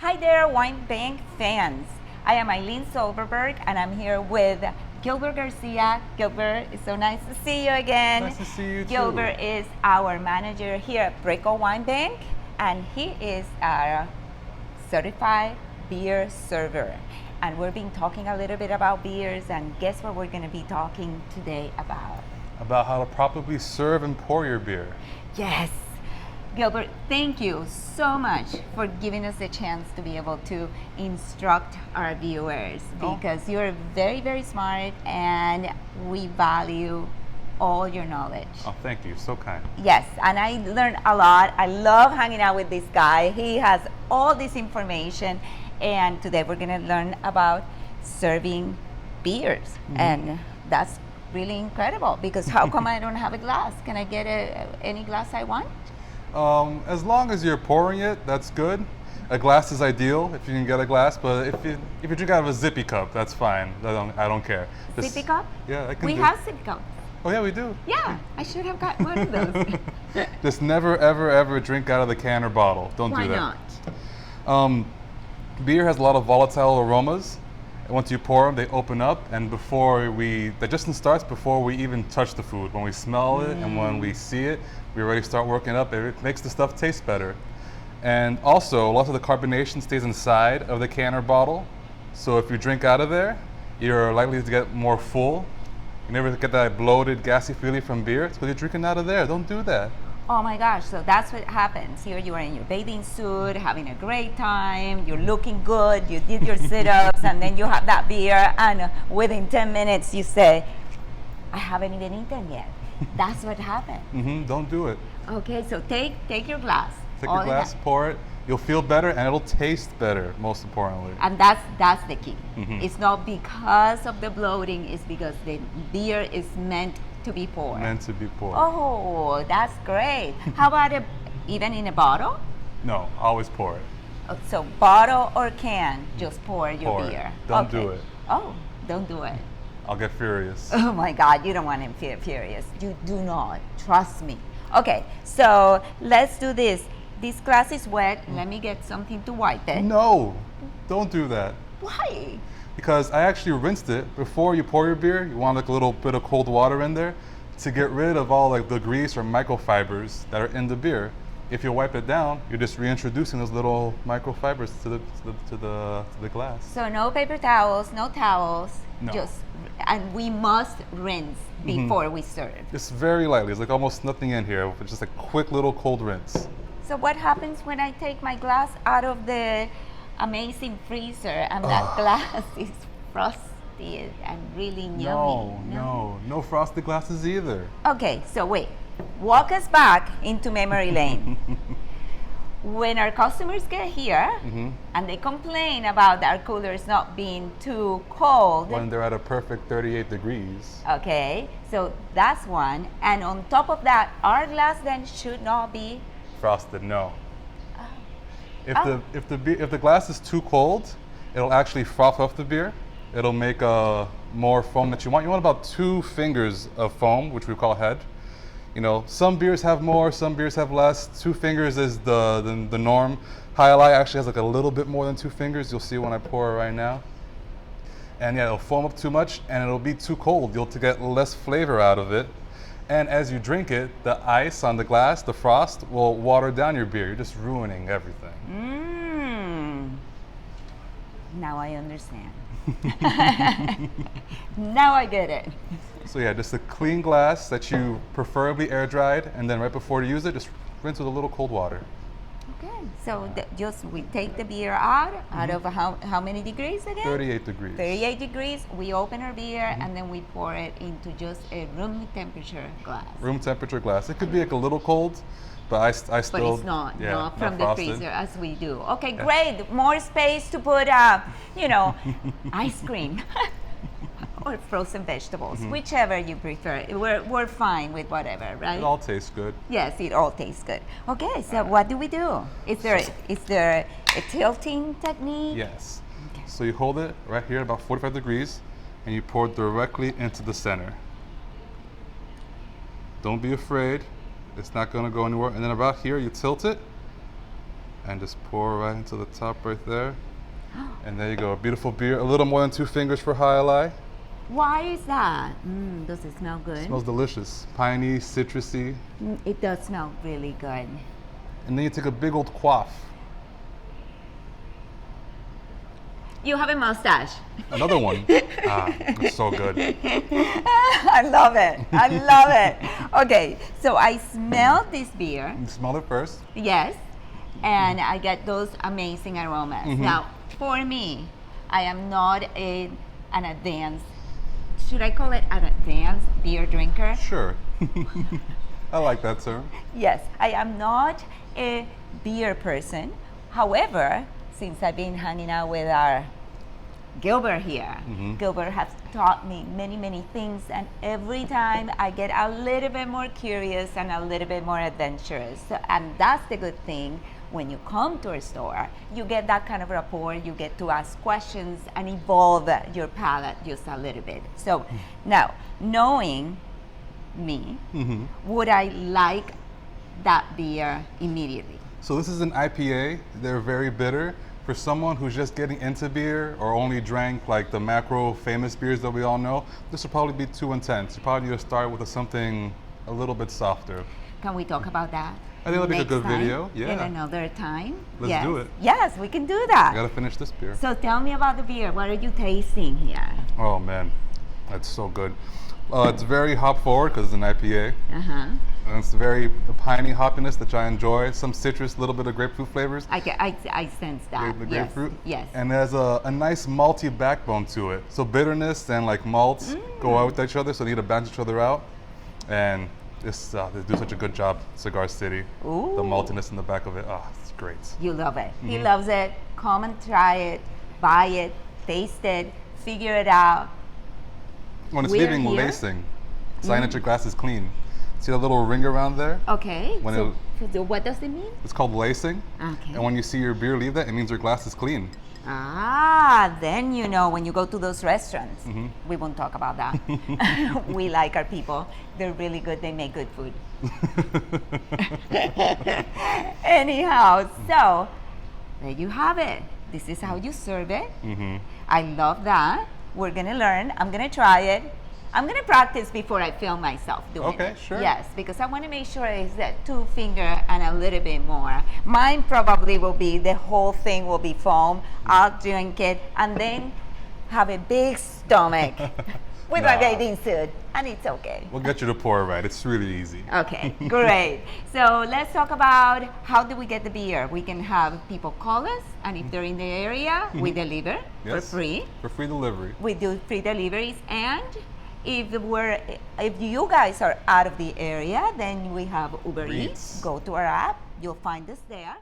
Hi there, Wine Bank fans. I am Eileen Gilbert, and I'm here with Gilbert Garcia. Gilbert, it's so nice to see you again. Nice to see you too. Gilbert is our manager here at Brickell Wine Bank, and he is our certified beer server. And we've been talking a little bit about beers, and guess what we're going to be talking today about? About how to properly serve and pour your beer. Yes. Gilbert, thank you so much for giving us a chance to be able to instruct our viewers because you're very, very smart and we value all your knowledge. Oh, thank you. So kind. Yes, and I learned a lot. I love hanging out with this guy. He has all this information, and today we're going to learn about serving beers. And that's really incredible because how come I don't have a glass? Can I get any glass I want? As long as you're pouring it, that's good. A glass is ideal if you can get a glass, but if you drink out of a zippy cup, that's fine. I don't care. Zippy cup? Yeah, I can. We have zippy cups. Oh yeah, we do. Yeah, I should have got one of those. Just never, ever, ever drink out of the can or bottle. Don't Why do that. not? Beer has a lot of volatile aromas. And once you pour them, they open up, and the digestion starts before we even touch the food. When we smell it and when we see it, we already start working up. It makes the stuff taste better. And also, a lot of the carbonation stays inside of the can or bottle. So if you drink out of there, you're likely to get more full. You never get that bloated, gassy feeling from beer. It's because you're drinking out of there. Don't do that. Oh my gosh, so that's what happens. Here you are in your bathing suit, having a great time, you're looking good, you did your sit-ups, and then you have that beer, and within 10 minutes you say, I haven't even eaten yet. That's what happened. Don't do it. Okay, so take your glass. Take your glass, pour it. You'll feel better, and it'll taste better, most importantly. And that's the key. It's not because of the bloating, it's because the beer is meant to be poured. Meant to be poured. Oh, that's great. How about even in a bottle? No, always pour it. So bottle or can, just pour your Pour it. beer. Don't do it. Oh, don't do it. I'll get furious. Oh my God, you don't want him furious. You do not. Trust me. Okay, so let's do this. This glass is wet. Let me get something to wipe it. No, don't do that. Why? Because I actually rinsed it before you pour your beer. You want like a little bit of cold water in there to get rid of all like the grease or microfibers that are in the beer. If you wipe it down, you're just reintroducing those little microfibers to the glass. So no paper towels, no towels. No. And we must rinse before we serve. Just very lightly. There's like almost nothing in here. It's just a quick little cold rinse. So what happens when I take my glass out of the amazing freezer and that glass is frosty and really yummy? No frosted glasses either. Okay, so wait. Walk us back into memory lane. When our customers get here and they complain about our coolers not being too cold. When they're at a perfect 38 degrees. Okay, so that's one. And on top of that, our glass then should not be Frosted, no. If the glass is too cold, it'll actually froth off the beer. It'll make more foam that you want. You want about 2 fingers of foam, which we call head. You know, some beers have more, some beers have less. 2 fingers is the norm. High Life actually has like a little bit more than 2 fingers. You'll see when I pour it right now. And yeah, it'll foam up too much and it'll be too cold. You'll get less flavor out of it. And as you drink it, the ice on the glass, the frost, will water down your beer. You're just ruining everything. Now I understand. Now I get it. So yeah, just a clean glass that you preferably air dried, and then right before you use it, just rinse with a little cold water. Okay, so just we take the beer out of how many degrees again? 38 degrees. 38 degrees. We open our beer and then we pour it into just a room temperature glass. Room temperature glass. It could be like a little cold, but I still. But it's not from the frosted. freezer as we do. Okay, great. More space to put, ice cream. Or frozen vegetables, whichever you prefer. We're fine with whatever, right? It all tastes good. Yes, it all tastes good. Okay, so what do we do? Is there a tilting technique? Yes. Okay. So you hold it right here about 45 degrees, and you pour directly into the center. Don't be afraid. It's not going to go anywhere. And then about here, you tilt it, And just pour right into the top right there. And there you go, a beautiful beer. A little more than 2 fingers for highlight. Why is that? Does it smell good? It smells delicious. Piney, citrusy. It does smell really good. And then you take a big old quaff. You have a mustache. Another one. It's so good. I love it. I love it. Okay, so I smell this beer. You smell it first. Yes, and I get those amazing aromas. Now, for me, I am not an advanced, should I call it an advanced beer drinker? Sure. I like that term. Yes, I am not a beer person. However, since I've been hanging out with our Gilbert here, Gilbert has taught me many, many things, and every time I get a little bit more curious and a little bit more adventurous. So, and that's the good thing. When you come to a store, you get that kind of rapport, you get to ask questions and evolve your palate just a little bit. So now, knowing me, would I like that beer immediately? So this is an IPA. They're very bitter. For someone who's just getting into beer or only drank like the macro famous beers that we all know, this would probably be too intense. You probably need to start with something a little bit softer. Can we talk about that? I think that'll be a next good time, video. In Yeah. another time. Let's do it. Yes, we can do that. I gotta finish this beer. So tell me about the beer. What are you tasting here? Oh man, that's so good. It's very hop forward because it's an IPA. And it's very the piney hoppiness that I enjoy. Some citrus, a little bit of grapefruit flavors. I sense that. The Yes. grapefruit. Yes. And there's a nice malty backbone to it. So bitterness and like malts go out with each other, so they need to balance each other out. And this they do such a good job, Cigar City. Ooh. The maltiness in the back of it, it's great. You love it. He loves it. Come and try it, buy it, taste it, figure it out. When it's We're leaving here. lacing, sign that your glass is clean. See that little ring around there? Okay. When So what does it mean? It's called lacing. Okay. And when you see your beer leave that, it means your glass is clean. Then you know when you go to those restaurants. We won't talk about that. We like our people. They're really good. They make good food. Anyhow, so there you have it. This is how you serve it. I love that. We're gonna learn. I'm gonna try it. I'm gonna practice before I film myself doing it. Okay, sure. Yes, because I want to make sure it's that 2 finger and a little bit more. Mine probably will be the whole thing will be foam. I'll drink it and then have a big stomach with my Nah. bathing suit, and it's okay. We'll get you to pour it right. It's really easy. Okay, great. So let's talk about how do we get the beer. We can have people call us, and if they're in the area, we deliver for Yes. free. For free delivery. We do free deliveries, and if you guys are out of the area, then we have Uber Eats. Eats. Go to our app, you'll find us there.